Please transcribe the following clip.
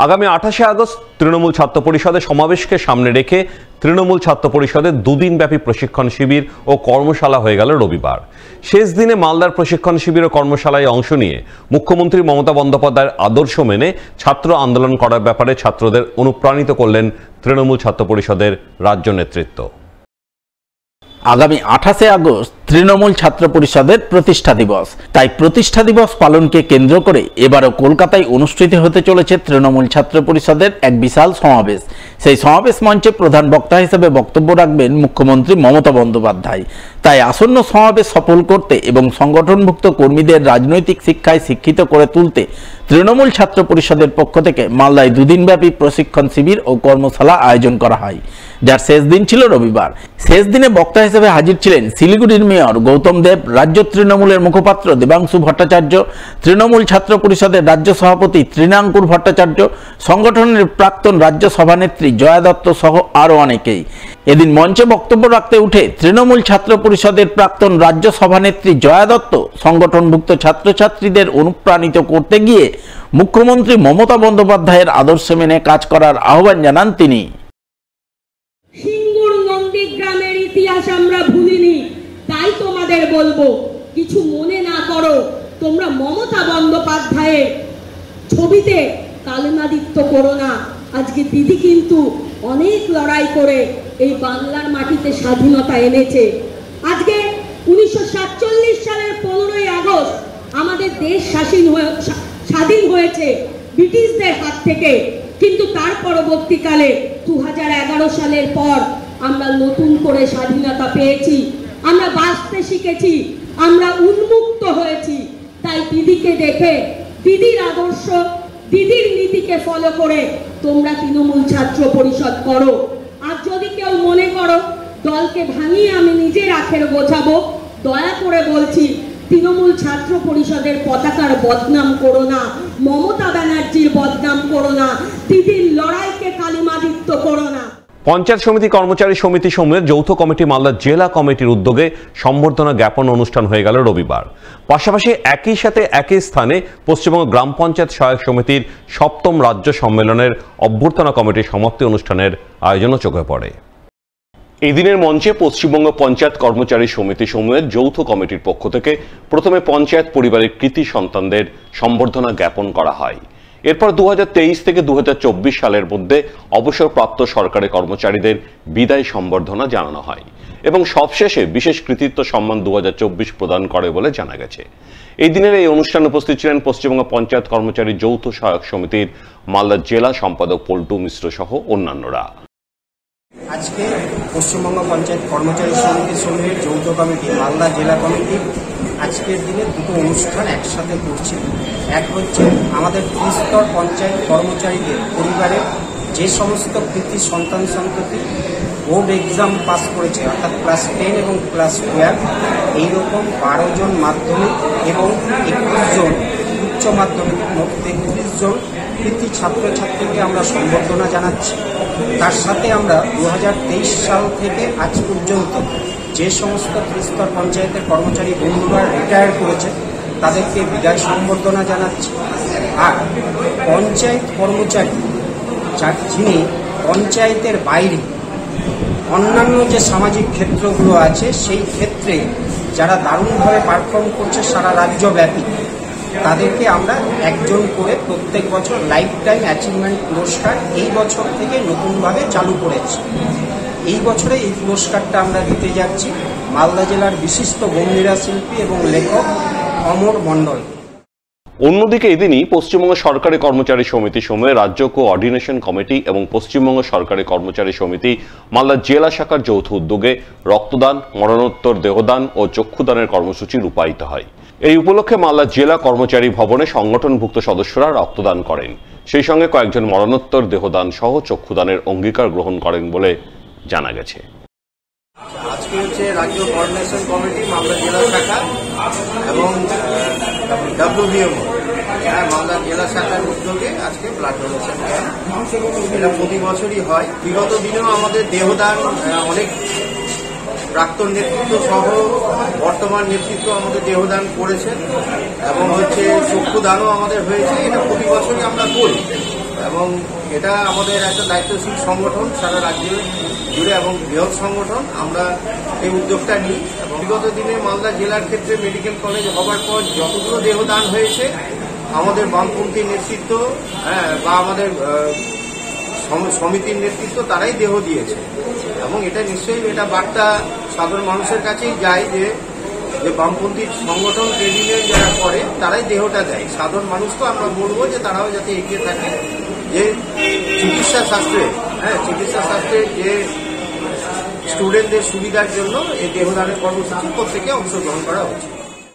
আগামী 28শে আগস্ট তৃণমূল ছাত্র পরিষদের সমাবেশকে সামনে রেখে তৃণমূল ছাত্র পরিষদের দুদিনব্যাপী প্রশিক্ষণ শিবির ও কর্মশালা হয়ে গেল রবিবার। শেষ দিনে মালদার প্রশিক্ষণ শিবির ও কর্মশালায় অংশ নিয়ে মুখ্যমন্ত্রী মমতা বন্দ্যোপাধ্যায়ের আদর্শ মেনে ছাত্র আন্দোলন করার ব্যাপারে ছাত্রদের অনুপ্রাণিত করলেন তৃণমূল ছাত্র পরিষদের রাজ্য নেতৃত্ব। আগামী 28শে আগস্ট তৃণমূল ছাত্র পরিষদের প্রতিষ্ঠা দিবস। তাই প্রতিষ্ঠা দিবস পালনকে কেন্দ্র করে এবারও কলকাতায় অনুষ্ঠিত হতে চলেছে তৃণমূল ছাত্র পরিষদের এক বিশাল সমাবেশ। সেই সমাবেশ মঞ্চে প্রধান বক্তা হিসেবে বক্তব্য রাখবেন মুখ্যমন্ত্রী মমতা বন্দ্যোপাধ্যায়। তাই আসন্ন সমাবেশ সফল করতে এবং সংগঠনভুক্ত কর্মীদের রাজনৈতিক শিক্ষায় শিক্ষিত করে তুলতে তৃণমূল ছাত্র পরিষদের পক্ষ থেকে মালদায় দুদিনব্যাপী প্রশিক্ষণ শিবির ও কর্মশালা আয়োজন করা হয়, যার শেষ দিন ছিল রবিবার। শেষ দিনে বক্তা হিসেবে হাজির ছিলেন শিলিগুড়ির মেয়র গৌতম দেব, রাজ্য তৃণমূলের মুখপাত্র দেবাংশু ভট্টাচার্য, তৃণমূল ছাত্র পরিষদের রাজ্য সভাপতি তৃণাঙ্কুর ভট্টাচার্য, সংগঠনের প্রাক্তন রাজ্য সভানেত্রী জয়া দত্ত সহ আরও অনেকেই। এদিন মঞ্চে বক্তব্য রাখতে উঠে তৃণমূল ছাত্র পরিষদের প্রাক্তন রাজ্য সভানেত্রী জয়া দত্ত সংগঠনভুক্ত ছাত্রছাত্রীদের অনুপ্রাণিত করতে গিয়ে মুখ্যমন্ত্রী মমতা বন্দ্যোপাধ্যায়ের আদর্শ মেনে কাজ করার আহ্বান জানান তিনি। সিঙ্গুর নন্দীগ্রামের ইতিহাস আমরা ভুলিনি, তাই তোমাদের বলবো কিছু মনে না করো। তোমরা মমতা বন্দ্যোপাধ্যায়ের ছবিতে কালিমাদিত্য করো না। আজকে দিদি কিন্তু অনেক লড়াই করে এই বাংলার মাটিতে স্বাধীনতা এনেছে। আজকে 1947 সালের 15ই আগস্ট আমাদের দেশ স্বাধীন হয়েছে ব্রিটিশদের হাত থেকে, কিন্তু তার পরবর্তীকালে 2011 সালের পর আমরা নতুন করে স্বাধীনতা পেয়েছি, আমরা বাঁচতে শিখেছি, আমরা উন্মুক্ত হয়েছি। তাই দিদিকে দেখে, দিদির আদর্শ, দিদির নীতিকে ফলো করে তোমরা তৃণমূল ছাত্র পরিষদ করো। আর যদি কেউ মনে করো দলকে ভাঙিয়ে আমি নিজের আখের গোছাবো, দয়া করে বলছি তৃণমূল ছাত্র পরিষদের পতাকার বদনাম করো না, মমতা ব্যানার্জির বদনাম করো না, দিদির লড়াইকে কালিমাদিত্য করো না। পঞ্চায়েত সমিতি কর্মচারী সমিতি সমূহের যৌথ কমিটি মালদা জেলা কমিটির উদ্যোগে সম্বর্ধনা জ্ঞাপন অনুষ্ঠান হয়ে গেল রবিবার। পাশাপাশি একই সাথে একই স্থানে পশ্চিমবঙ্গ গ্রাম পঞ্চায়েত সহায়ক সমিতির 7ম রাজ্য সম্মেলনের অভ্যর্থনা কমিটির সমাপ্তি অনুষ্ঠানের আয়োজনও চোখে পড়ে। এই দিনের মঞ্চে পশ্চিমবঙ্গ পঞ্চায়েত কর্মচারী সমিতি সমূহের যৌথ কমিটির পক্ষ থেকে প্রথমে পঞ্চায়েত পরিবারের কৃতি সন্তানদের সম্বর্ধনা জ্ঞাপন করা হয়। এরপর 2023 থেকে 2024 সালের মধ্যে অবসরপ্রাপ্ত সরকারি কর্মচারীদের বিদায় সম্বর্ধনা জানানো হয় এবং সবশেষে বিশেষ কৃতিত্ব সম্মান 2024 প্রদান করে বলে জানা গেছে। এই দিনের এই অনুষ্ঠানে উপস্থিত ছিলেন পশ্চিমবঙ্গ পঞ্চায়েত কর্মচারী যৌথ সহায়ক সমিতির মালদা জেলা সম্পাদক পল্টু মিশ্র সহ অন্যান্যরা। আজকে পশ্চিমবঙ্গ পঞ্চায়েত কর্মচারী সমিতি সমূহের যৌথ কমিটি মালদা জেলা কমিটি আজকের দিনে দুটো অনুষ্ঠান একসাথে করছে। এক হচ্ছে আমাদের ত্রিস্তর পঞ্চায়েত কর্মচারীদের পরিবারের যে সমস্ত কৃতি সন্তান সন্ততি বোর্ড এক্সাম পাস করেছে, অর্থাৎ ক্লাস 10 এবং ক্লাস 12, এইরকম 12 জন মাধ্যমিক এবং 21 জন উচ্চ মাধ্যমিক, মোট 33 জন কৃতি ছাত্রছাত্রীকে আমরা সম্বর্ধনা জানাচ্ছি। তার সাথে আমরা 2023 সাল থেকে আজ পর্যন্ত যে সমস্ত ত্রিস্তর পঞ্চায়েতের কর্মচারী বন্ধুরা রিটায়ার করেছে তাদেরকে বিদায় সম্বর্ধনা জানাচ্ছি। আর পঞ্চায়েত কর্মচারী যিনি পঞ্চায়েতের বাইরে অন্যান্য যে সামাজিক ক্ষেত্রগুলো আছে সেই ক্ষেত্রে যারা দারুণভাবে পারফর্ম করছে সারা রাজ্যব্যাপী, তাদেরকে আমরা একজন করে প্রত্যেক বছর লাইফ টাইম অ্যাচিভমেন্ট পুরস্কার এই বছর থেকে নতুনভাবে চালু করেছি। এই বছরে এই পুরস্কারটা আমরা দিতে যাচ্ছি মালদা জেলার বিশিষ্ট গম্ভীরা শিল্পী এবং লেখক অমর মণ্ডল। অন্যদিকে এদিনই পশ্চিমবঙ্গ সরকারি কর্মচারী সমিতি সমূহের রাজ্য কোঅর্ডিনেশন কমিটি এবং পশ্চিমবঙ্গ সরকারি কর্মচারী সমিতি মালদা জেলা শাখার যৌথ উদ্যোগে রক্তদান, মরণোত্তর দেহদান ও চক্ষুদানের কর্মসূচি রূপায়িত হয়। এই উপলক্ষে মালদা জেলা কর্মচারী ভবনে সংগঠনভুক্ত সদস্যরা রক্তদান করেন, সেই সঙ্গে কয়েকজন মরণোত্তর দেহদান সহ চক্ষুদানের অঙ্গীকার গ্রহণ করেন বলে জানা গেছে। আজকে হচ্ছে রাজ্য কোঅর্ডিনেশন কমিটি মালদা জেলা শাখা এবং WBO মালদা জেলা শাখার উদ্যোগে আজকে ব্লাড ডোনেশন ক্যাম্প। এটা প্রতি বছরই হয়। বিগত দিনেও আমাদের দেহদান অনেক প্রাক্তন নেতৃত্ব সহ বর্তমান নেতৃত্ব আমাদের দেহদান করেছেন এবং হচ্ছে চক্ষুদানও আমাদের হয়েছে। এটা প্রতি বছরই আমরা করি এবং এবং এটা আমাদের একটা দায়িত্বশীল সংগঠন সারা রাজ্য জুড়ে এবং বৃহৎ সংগঠন। আমরা এই উদ্যোগটা নিই। বিগত দিনে মালদা জেলার ক্ষেত্রে মেডিকেল কলেজ হবার পর যতগুলো দেহদান হয়েছে আমাদের বামপন্থী নেতৃত্ব বা আমাদের সমিতির নেতৃত্ব তারাই দেহ দিয়েছে এবং এটা নিশ্চয়ই এটা বার্তা সাধারণ মানুষের কাছেই যায় যে বামপন্থী সংগঠন ট্রেড ইউনিয়ন যারা করে তারাই দেহটা দেয়। সাধারণ মানুষকে আমরা বলবো যে তারাও যাতে এগিয়ে থাকে, যে চিকিৎসা শাস্ত্রে যে স্টুডেন্টদের সুবিধার জন্য এই দেহদানের কর্মসূচি প্রত্যেকে অংশগ্রহণ করা উচিত।